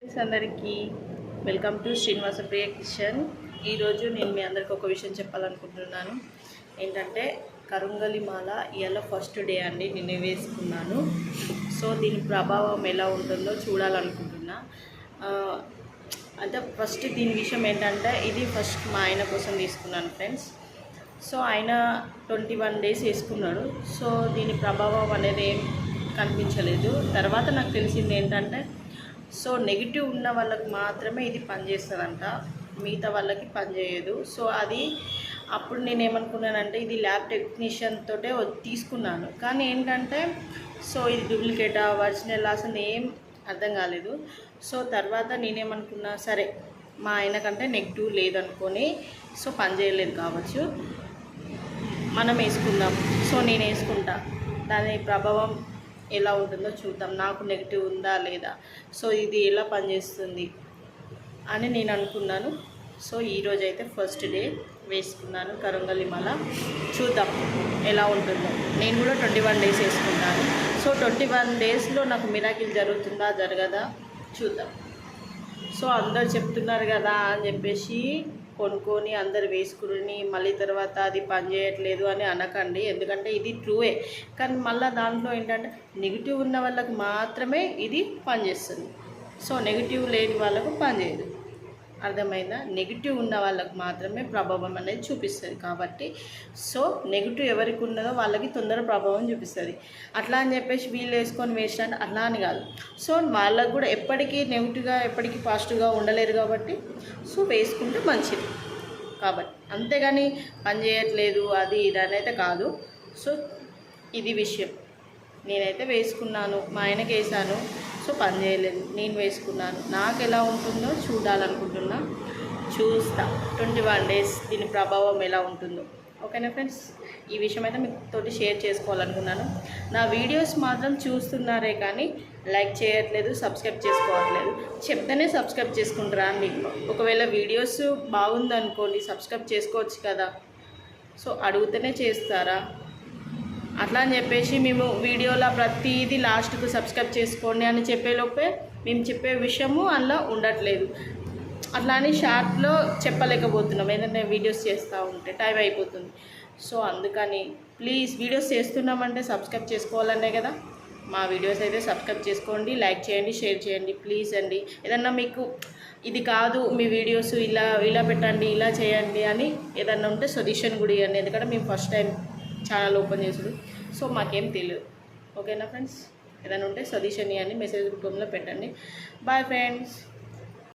Friends అందరికీ welcome to Srinivasa Priya kitchen. ఈరోజు నేను మీ అందరికి ఒక విషయం చెప్పాలనుకుంటున్నాను. ఏంటంటే కరుంగలి మాల ఇవాళ ఫస్ట్ డే అండి, నిన్నే వేసుకున్నాను. సో దీని ప్రభావం ఎలా ఉంటుందో చూడాలనుకుంటున్నా. అంటే ఫస్ట్ దీని విషయం ఏంటంటే, ఇది ఫస్ట్ మా ఆయన కోసం తీసుకున్నాను ఫ్రెండ్స్. సో ఆయన 21 days వేసుకున్నాడు. సో దీని ప్రభావం అనేది ఏం కనిపించలేదు. తర్వాత నాకు తెలిసింది ఏంటంటే, సో నెగిటివ్ ఉన్న వాళ్ళకి మాత్రమే ఇది పనిచేస్తుందంట, మిగతా వాళ్ళకి పనిచేయదు. సో అది అప్పుడు నేను ఏమనుకున్నానంటే, ఇది ల్యాబ్ టెక్నీషియన్ తోటే తీసుకున్నాను. కానీ ఏంటంటే, సో ఇది డూప్లికేటా ఒరిజినల్ అసలు ఏం అర్థం కాలేదు. సో తర్వాత నేనేమనుకున్నా, సరే మా ఆయనకంటే నెగిటివ్ లేదనుకొని సో పనిచేయలేదు కావచ్చు, మనం వేసుకుందాం. సో నేను వేసుకుంటా, దాని ప్రభావం ఎలా ఉంటుందో చూద్దాం, నాకు నెగిటివ్ ఉందా లేదా, సో ఇది ఎలా పనిచేస్తుంది అని నేను అనుకున్నాను. సో ఈరోజు అయితే ఫస్ట్ డే వేసుకున్నాను కరుంగలి మాల. చూద్దాం ఎలా ఉంటుందో. నేను కూడా 21 days వేసుకుంటాను. సో 21 daysలో నాకు మిరాకిల్ జరుగుతుందా జరగదా చూద్దాం. సో అందరు చెప్తున్నారు కదా అని చెప్పేసి కొనుక్కొని అందరు వేసుకుని మళ్ళీ తర్వాత అది పనిచేయట్లేదు అని అనకండి. ఎందుకంటే ఇది ట్రూవే, కానీ మళ్ళీ దాంట్లో ఏంటంటే నెగిటివ్ ఉన్న వాళ్ళకు మాత్రమే ఇది పనిచేస్తుంది. సో నెగిటివ్ లేని వాళ్ళకు పనిచేయదు. అర్థమైందా? నెగిటివ్ ఉన్న వాళ్ళకు మాత్రమే ప్రభావం అనేది చూపిస్తుంది. కాబట్టి సో నెగిటివ్ ఎవరికి ఉన్నదో వాళ్ళకి తొందర ప్రభావం చూపిస్తుంది. అట్లా అని చెప్పేసి వీళ్ళు వేసుకొని వేస్ట్ అంటే అట్లా అని కాదు. సో వాళ్ళకు కూడా ఎప్పటికీ నెగిటివ్గా ఎప్పటికీ పాజిటివ్గా ఉండలేరు కాబట్టి సో వేసుకుంటే మంచిది. కాబట్టి అంతేగాని పని చేయట్లేదు అది ఇది అనేది కాదు. సో ఇది విషయం. నేనైతే వేసుకున్నాను, మా ఆయనకి వేసాను. సో పని చేయలేదు, నేను వేసుకున్నాను. నాకు ఎలా ఉంటుందో చూడాలనుకుంటున్నా. చూస్తా 21 days దీని ప్రభావం ఎలా ఉంటుందో. ఓకేనా ఫ్రెండ్స్? ఈ విషయం అయితే మీతోటి షేర్ చేసుకోవాలనుకున్నాను. నా వీడియోస్ మాత్రం చూస్తున్నారే కానీ లైక్ చేయట్లేదు, సబ్స్క్రైబ్ చేసుకోవట్లేదు. చెప్తేనే సబ్స్క్రైబ్ చేసుకుంటారా అండి? ఒకవేళ వీడియోస్ బాగుందనుకోండి, సబ్స్క్రైబ్ చేసుకోవచ్చు కదా. సో అడుగుతూనే చేస్తారా? అట్లా అని చెప్పేసి మేము వీడియోలో ప్రతిదీ లాస్ట్కు సబ్స్క్రైబ్ చేసుకోండి అని చెప్పేలోపే మేము చెప్పే విషయము అందులో ఉండట్లేదు. అట్లా అని షార్ట్లో చెప్పలేకపోతున్నాం, ఏంటంటే వీడియోస్ చేస్తూ ఉంటే టైం అయిపోతుంది. సో అందుకని ప్లీజ్ వీడియోస్ చేస్తున్నామంటే సబ్స్క్రైబ్ చేసుకోవాలనే కదా. మా వీడియోస్ అయితే సబ్స్క్రైబ్ చేసుకోండి, లైక్ చేయండి, షేర్ చేయండి ప్లీజ్ అండి. ఏదన్నా మీకు ఇది కాదు మీ వీడియోస్ ఇలా పెట్టండి, ఇలా చేయండి అని ఏదన్నా ఉంటే సజెషన్ కూడా ఇవ్వండి. ఎందుకంటే మేము ఫస్ట్ టైం ఛానల్ ఓపెన్ చేసుడు, సో మాకేం తెలియదు. ఓకేనా ఫ్రెండ్స్? ఏదైనా ఉంటే సజెషన్ ఇవ్వండి, మెసేజ్ రూపంలో పెట్టండి. Bye friends.